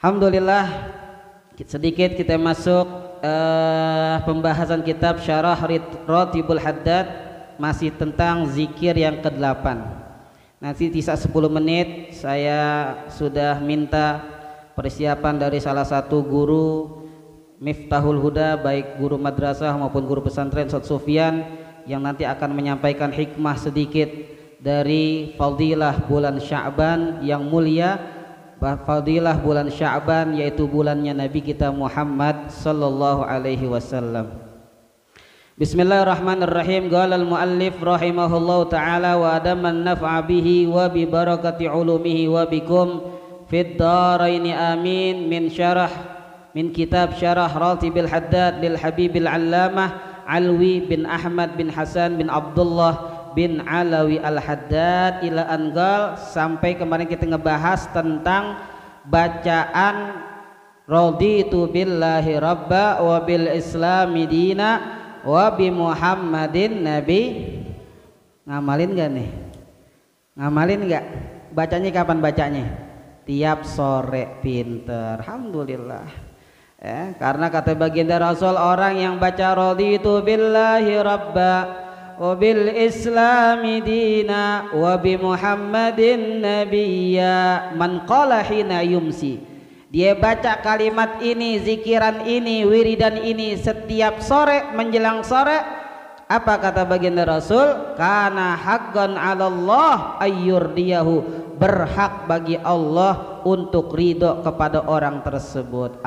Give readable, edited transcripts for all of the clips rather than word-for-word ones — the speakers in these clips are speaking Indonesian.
Alhamdulillah, sedikit kita masuk pembahasan kitab Syarah Ratibul Haddad, masih tentang zikir yang ke-8. Nanti sisa 10 menit saya sudah minta persiapan dari salah satu guru Miftahul Huda, baik guru madrasah maupun guru pesantren Ustaz Sufyan, yang nanti akan menyampaikan hikmah sedikit dari fadilah bulan Sya'ban yang mulia. Fadilah bulan Sya'ban yaitu bulannya Nabi kita Muhammad sallallahu alaihi wasallam. Bismillahirrahmanirrahim. Qala al-muallif rahimahullahu taala wa adaman naf'a bihi wa bi barakati ulumihi wa bikum fid dharaini amin. Min kitab Syarah Ratibil Haddad lil Habibil Allamah Alwi bin Ahmad bin Hasan bin Abdullah bin Alawi Al-Haddad ila angal, sampai kemarin kita ngebahas tentang bacaan raditu billahi rabba wa bil islami dina wa bi Muhammadin nabi. Ngamalin gak nih? Ngamalin gak? Bacanya kapan bacanya? Tiap sore. Pinter, alhamdulillah. Karena kata baginda Rasul, orang yang baca raditu billahi rabba wabil islami dina wabi Muhammadin nabiyya man qala hina yumsi, dia baca kalimat ini, zikiran ini, wiridan ini setiap sore menjelang sore, apa kata baginda Rasul? Kana haqqan 'ala Allah ayyurdiyahu, berhak bagi Allah untuk ridho kepada orang tersebut.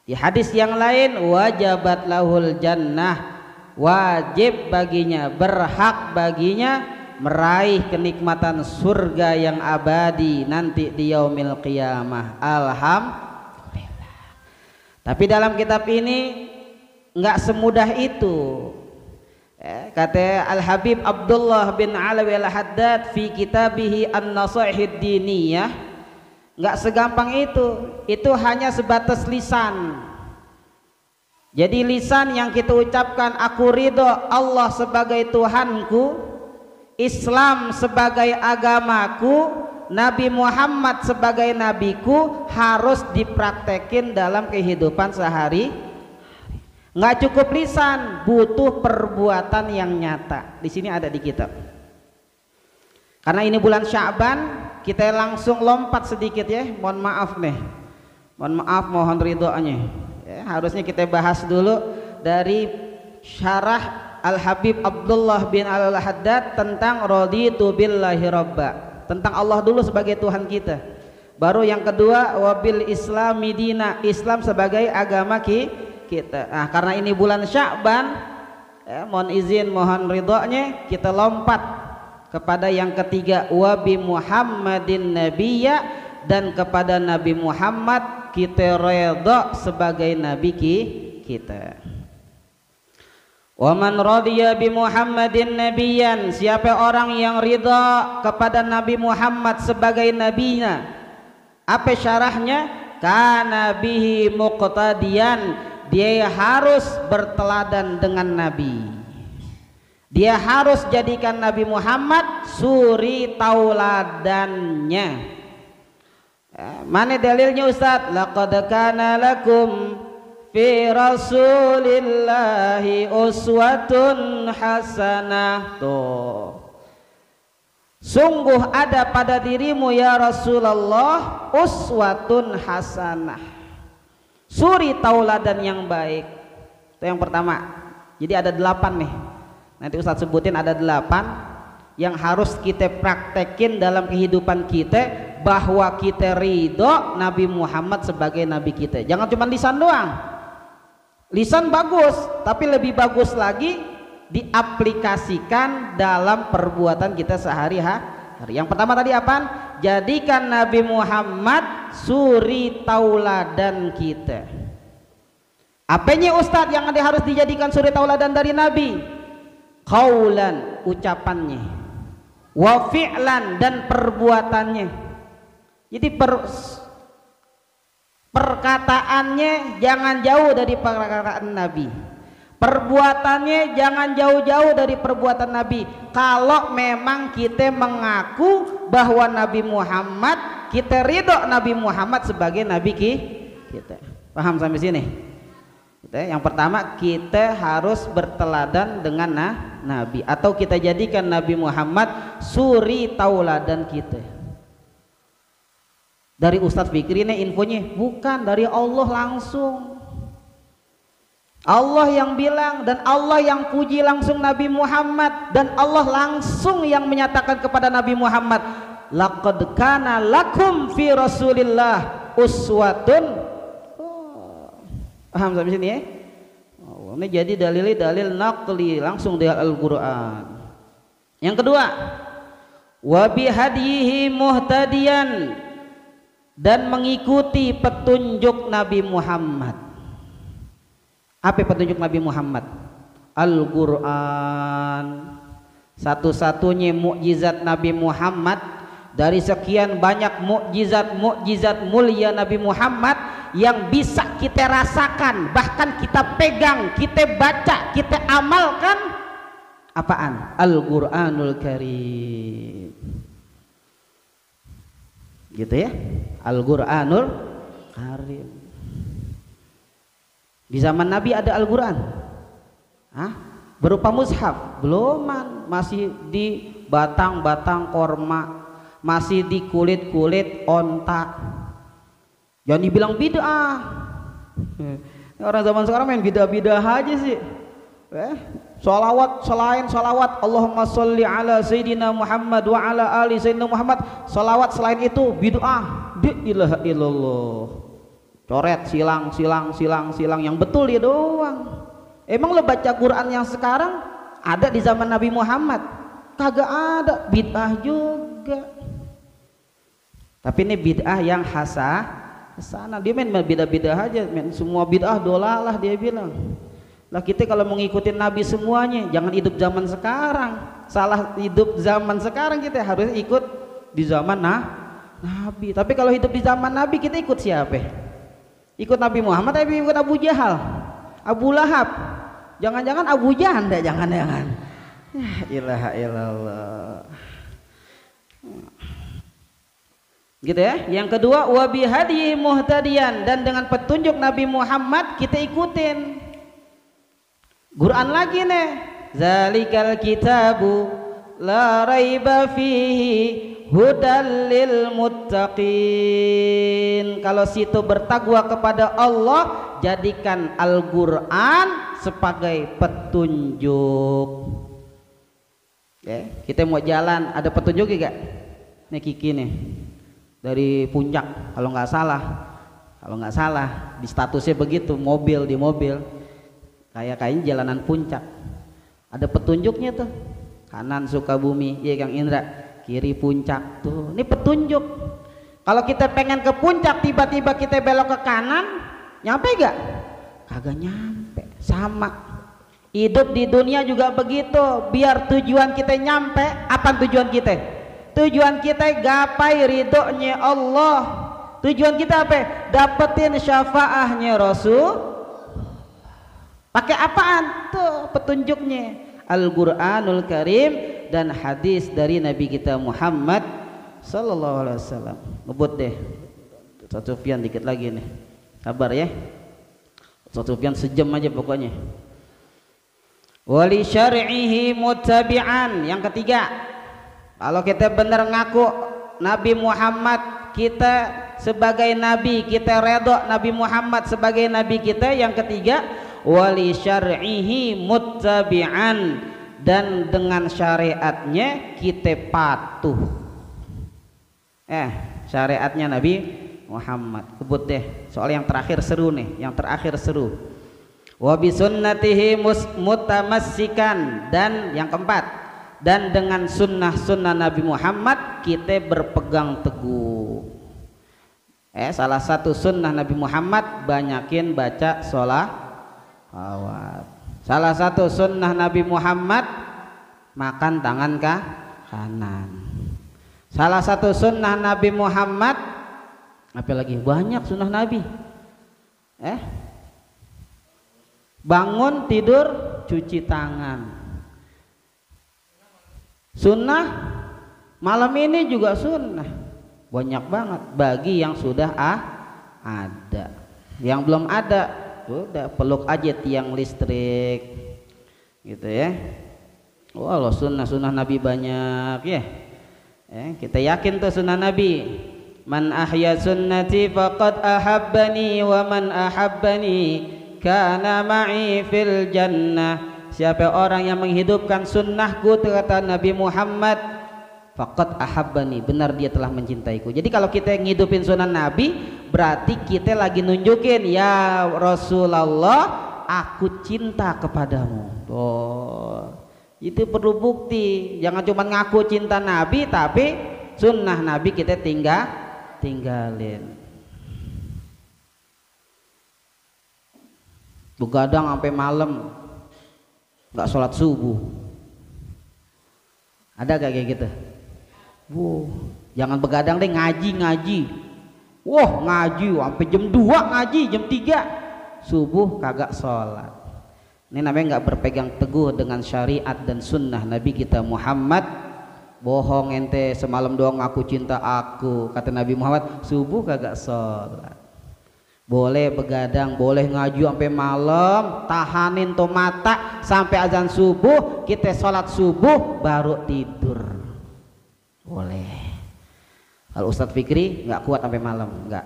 Di hadis yang lain, wajabat lahul jannah, wajib baginya, berhak baginya meraih kenikmatan surga yang abadi nanti di yaumil qiyamah. Alhamdulillah. Tapi dalam kitab ini enggak semudah itu. Kata Al-Habib Abdullah bin Alawi Al-Haddad fi kitabihi An-Nasaihid Diniyah, enggak segampang itu. Itu hanya sebatas lisan. Jadi lisan yang kita ucapkan, aku ridho Allah sebagai Tuhanku, Islam sebagai agamaku, Nabi Muhammad sebagai nabiku, harus dipraktekin dalam kehidupan sehari. Nggak cukup lisan, butuh perbuatan yang nyata. Di sini ada di kitab. Karena ini bulan Sya'ban, kita langsung lompat sedikit ya. Mohon maaf nih. Mohon maaf, mohon ridhonya. Harusnya kita bahas dulu dari Syarah Al-Habib Abdullah bin Al-Haddad tentang raditu billahi rabba, tentang Allah dulu sebagai Tuhan kita. Baru yang kedua, wabil islami dina, Islam sebagai agama kita. Nah, karena ini bulan Sya'ban, mohon izin, mohon ridhonya, kita lompat kepada yang ketiga, wabi Muhammadin nabiyya, dan kepada Nabi Muhammad kita redha sebagai nabi kita. Wa man radiya bi Muhammadin nabiyyan, siapa orang yang ridha kepada Nabi Muhammad sebagai nabinya, apa syarahnya? Kana bihi muqtadiyan, dia harus berteladan dengan nabi, dia harus jadikan Nabi Muhammad suri tauladannya. Mana dalilnya Ustaz? Laqad kana lakum fi rasulillahi uswatun hasanah. Tuh, sungguh ada pada dirimu ya Rasulullah uswatun hasanah, suri tauladan yang baik. Itu yang pertama. Jadi ada 8 nih, nanti Ustaz sebutin ada 8 yang harus kita praktekin dalam kehidupan kita, bahwa kita ridho Nabi Muhammad sebagai nabi kita. Jangan cuma lisan doang. Lisan bagus, tapi lebih bagus lagi diaplikasikan dalam perbuatan kita sehari-hari. Yang pertama tadi apa? Jadikan Nabi Muhammad suri tauladan kita. Apanya Ustadz yang harus dijadikan suri tauladan dari Nabi? Qaulan, ucapannya, wa fi'lan, dan perbuatannya. Jadi perkataannya jangan jauh dari perkataan Nabi, Perbuatannya jangan jauh-jauh dari perbuatan Nabi. Kalau memang kita mengaku bahwa Nabi Muhammad, kita ridho Nabi Muhammad sebagai Nabi kita. Paham sampai sini? Yang pertama, kita harus berteladan dengan Nabi, atau kita jadikan Nabi Muhammad suri tauladan kita. Dari Ustadz Fikri ini infonya bukan dari Allah langsung. Allah yang bilang dan Allah yang puji langsung Nabi Muhammad, dan Allah langsung yang menyatakan kepada Nabi Muhammad, laqad kana lakum fi Rasulillah uswatun. Paham sampai sini ya? Ini jadi dalil naqli langsung dari Al-Qur'an. Yang kedua, wa bihadyihi muhtadiyan, dan mengikuti petunjuk Nabi Muhammad. Apa petunjuk Nabi Muhammad? Al-Qur'an. Satu-satunya mukjizat Nabi Muhammad dari sekian banyak mukjizat mulia Nabi Muhammad yang bisa kita rasakan, bahkan kita pegang, kita baca, kita amalkan. Apaan? Al-Qur'anul Karim. Gitu ya? Al-Qur'anul Karim. Di zaman Nabi ada Al-Qur'an? Berupa mushaf? Beluman, masih di batang-batang korma, masih di kulit-kulit onta. Jangan dibilang bid'ah. Orang zaman sekarang main bid'ah aja sih. Sholawat, selain sholawat Allahumma sholli ala Sayyidina Muhammad wa ala ali Sayyidina Muhammad, sholawat selain itu bid'ah. La ilaha illallah. Coret, silang, yang betul dia doang. Emang lo baca Quran yang sekarang ada di zaman Nabi Muhammad? Kagak ada, bid'ah juga. Tapi ini bid'ah yang hasanah. Dia main bid'ah aja, semua bid'ah dolalah dia bilang. Lah kita kalau mengikuti Nabi semuanya, jangan hidup zaman sekarang. Salah hidup zaman sekarang, kita harus ikut di zaman Nabi. Tapi kalau hidup di zaman Nabi, kita ikut siapa? Ikut Nabi Muhammad tapi ikut Abu Jahal, Abu Lahab, jangan-jangan Abu Janda, jangan-jangan. Ya ilaha illallah. Gitu ya. Yang kedua, wa bihadyi muhtadiyan, dan dengan petunjuk Nabi Muhammad kita ikutin. Quran lagi nih, zalikal kitabu la raiba fihi hudal lil muttaqin. Kalau situ bertakwa kepada Allah, jadikan Al-Qur'an sebagai petunjuk. Kita mau jalan, ada petunjuk enggak? Nih Kiki nih, dari puncak kalau nggak salah di statusnya begitu, di mobil kayaknya jalanan puncak, ada petunjuknya tuh, kanan Sukabumi, ya Kang Indra, kiri puncak tuh, ini petunjuk. Kalau kita pengen ke puncak tiba-tiba kita belok ke kanan, nyampe gak? Kagak nyampe. Sama hidup di dunia juga begitu, biar tujuan kita nyampe. Apa tujuan kita? Tujuan kita gapai ridhonya Allah. Tujuan kita apa? Dapetin syafaahnya Rasul. Pakai apaan? Tuh petunjuknya, Al-Qur'anul Karim dan hadis dari Nabi kita Muhammad sallallahu alaihi wasallam. Ngebut deh Ustaz Sufyan dikit lagi nih, sabar ya Ustaz Sufyan, sejam aja pokoknya. Wali syar'ihi muttabi'an. Yang ketiga, kalau kita benar ngaku Nabi Muhammad kita sebagai nabi, kita redha Nabi Muhammad sebagai nabi kita. Yang ketiga, wali syar'ihi muttabi'an, dan dengan syariatnya kita patuh. Syariatnya Nabi Muhammad. Kebut deh, soal yang terakhir seru nih, wa bisunnatihi mutamassikan, dan yang keempat, dan dengan sunnah Nabi Muhammad kita berpegang teguh. Salah satu sunnah Nabi Muhammad, banyakin baca sholawat. Salah satu sunnah Nabi Muhammad, makan tangan kanan. Salah satu sunnah Nabi Muhammad, apa lagi? Banyak sunnah Nabi. bangun tidur cuci tangan. Sunnah malam ini juga sunnah, banyak banget bagi yang sudah ada. Yang belum ada udah peluk aja tiang listrik gitu ya. Walau sunnah Nabi banyak ya. Kita yakin tuh sunnah Nabi. Man ahya sunnati faqad ahabbani wa man ahabbani kana ma'i fil jannah. Siapa orang yang menghidupkan sunnahku, kata Nabi Muhammad, faqad ahabbani, benar dia telah mencintaiku. Jadi kalau kita ngidupin sunnah Nabi, berarti kita lagi nunjukin, ya Rasulullah, aku cinta kepadamu. Itu perlu bukti. Jangan cuma ngaku cinta Nabi tapi sunnah Nabi kita tinggalin. Begadang sampai malam, nggak sholat subuh. Ada gak kayak gitu? Jangan begadang deh, ngaji. Wah, ngaji sampai jam 2 ngaji, jam 3 subuh kagak sholat. Ini namanya nggak berpegang teguh dengan syariat dan sunnah Nabi kita Muhammad. Bohong ente, semalam doang ngaku cinta aku, kata Nabi Muhammad, subuh kagak sholat. Boleh begadang, boleh ngaji sampai malam, tahanin tuh mata sampai azan subuh, kita sholat subuh baru tidur, boleh. Kalau Ustadz Fikri nggak kuat sampai malam, nggak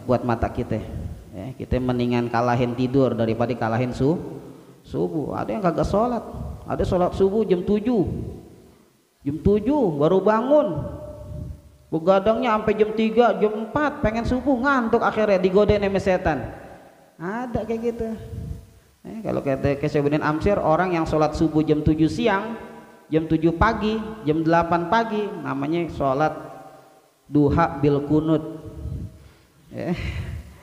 kuat mata kita. Kita mendingan kalahin tidur daripada kalahin subuh. Ada yang kagak sholat, ada sholat subuh jam 7 baru bangun, begadangnya sampai jam 3, jam 4 pengen subuh, ngantuk, akhirnya digodain sama setan. Ada kayak gitu. Kalau kata Syekh Amsir, orang yang sholat subuh jam 7 siang, jam 7 pagi, jam 8 pagi, namanya sholat duha bil kunut.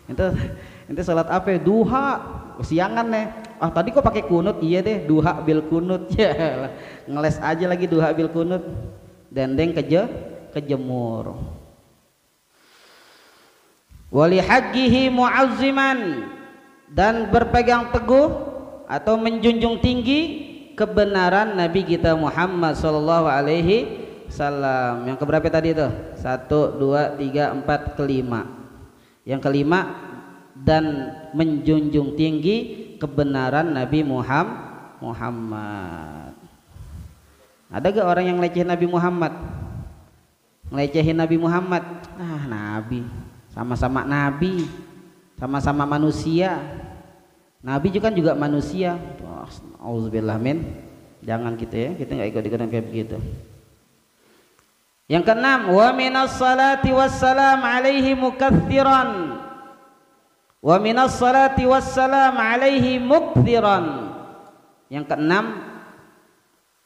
Itu sholat apa? Duha siangan nih. Tadi kok pakai kunut? Iya deh, duha bil kunut. Ya, ngeles aja lagi duha bil kunut. Dendeng kejemur. Wali haqqihi mu'azziman, dan berpegang teguh atau menjunjung tinggi kebenaran Nabi kita Muhammad sallallahu alaihi wasallam. Yang keberapa tadi itu? 1, 2, 3, 4, kelima. Yang kelima, dan menjunjung tinggi kebenaran Nabi Muhammad. Ada gak orang yang ngelecehin Nabi Muhammad? Ngelecehin Nabi Muhammad? Nabi, sama-sama Nabi, sama-sama manusia. Nabi juga manusia. Auzubillah min. Jangan gitu ya, kita nggak ikut-ikutan kayak begitu. Yang keenam, wa minas salati wassalam alaihi mukatsiran. Wa minas salati wassalam alaihi mukthiran. Yang keenam,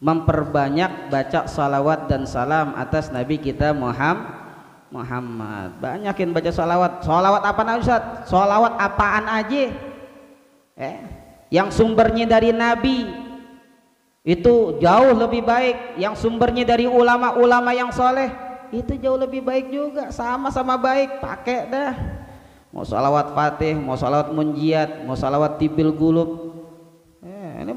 memperbanyak baca salawat dan salam atas Nabi kita Muhammad. Banyakin baca salawat. Salawat apaan Ustaz? Salawat apaan aja? Yang sumbernya dari Nabi itu jauh lebih baik. Yang sumbernya dari ulama-ulama yang soleh itu jauh lebih baik juga. Sama-sama baik, pakai dah. Mau salawat Fatih, mau salawat Munjiat, mau salawat Tibil Gulub. Ini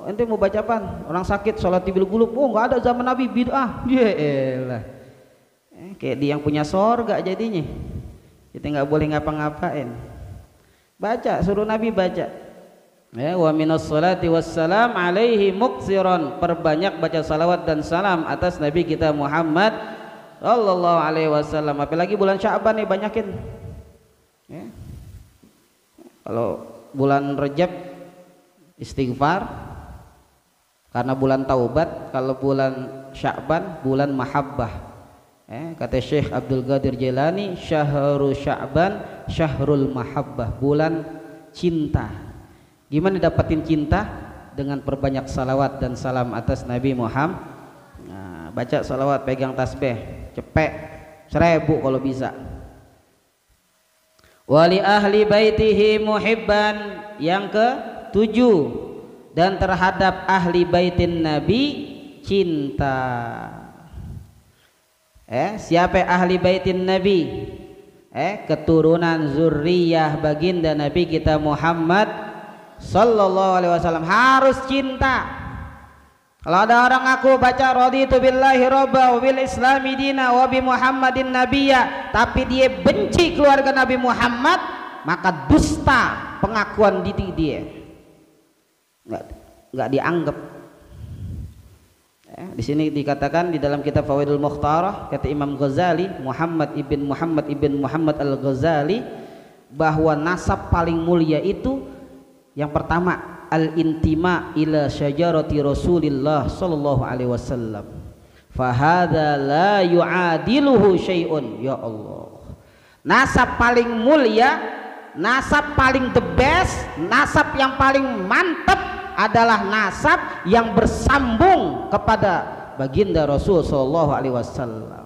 ente mau baca apaan? Orang sakit salawat Tibil Gulub. Nggak ada zaman Nabi, bid'ah. Yelah. Kayak dia yang punya sorga jadinya. Kita nggak boleh ngapa-ngapain. Baca, suruh Nabi baca. Wa minas salati wassalam alaihi muksiron. Perbanyak baca salawat dan salam atas Nabi kita Muhammad sallallahu alaihi wasallam. Apalagi bulan Sya'ban nih, banyakin. Kalau bulan Rajab istighfar karena bulan taubat. Kalau bulan Sya'ban bulan mahabbah. Kata Syekh Abdul Qadir Jailani, syahrul Sya'ban syahrul mahabbah, bulan cinta. Gimana dapetin cinta? Dengan perbanyak salawat dan salam atas Nabi Muhammad. Baca salawat, pegang tasbih, cepet 1000 kalau bisa. Wali ahli baitihi muhibban. Yang ke-7, dan terhadap ahli baitin Nabi cinta. Siapa ahli baitin Nabi? Keturunan zurriyah baginda Nabi kita Muhammad sallallahu alaihi wasallam, harus cinta. Kalau ada orang aku baca raditu billahi robba wa bil islami dina wa bi muhammadin nabiyya, tapi dia benci keluarga Nabi Muhammad, maka dusta pengakuan diri dia, nggak dianggap. Di sini dikatakan di dalam kitab Fawaidul Mukhtarah, kata Imam Ghazali, Muhammad ibn Muhammad al-Ghazali, bahwa nasab paling mulia itu yang pertama al-intima ila syajarati Rasulillah sallallahu alaihi wasallam, fahadha la yu'adiluhu syai'un. Ya Allah, nasab paling mulia, nasab paling the best, nasab yang paling mantap adalah nasab yang bersambung kepada baginda Rasul sallallahu alaihi wasallam.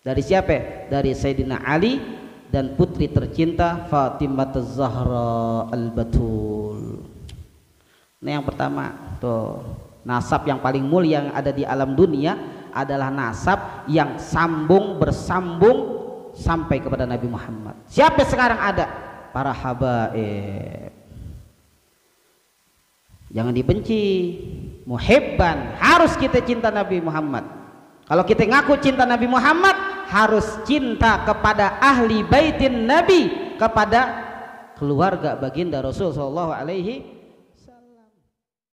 Dari siapa? Dari Sayyidina Ali dan putri tercinta Fatimah Az-Zahra Al-Batul. Ini yang pertama tuh, nasab yang paling mulia yang ada di alam dunia adalah nasab yang sambung bersambung sampai kepada Nabi Muhammad. Siapa sekarang ada? Para habaib. Jangan dibenci, muhibban, harus kita cinta Nabi Muhammad. Kalau kita ngaku cinta Nabi Muhammad, harus cinta kepada ahli baitin Nabi, kepada keluarga baginda Rasul sallallahu alaihi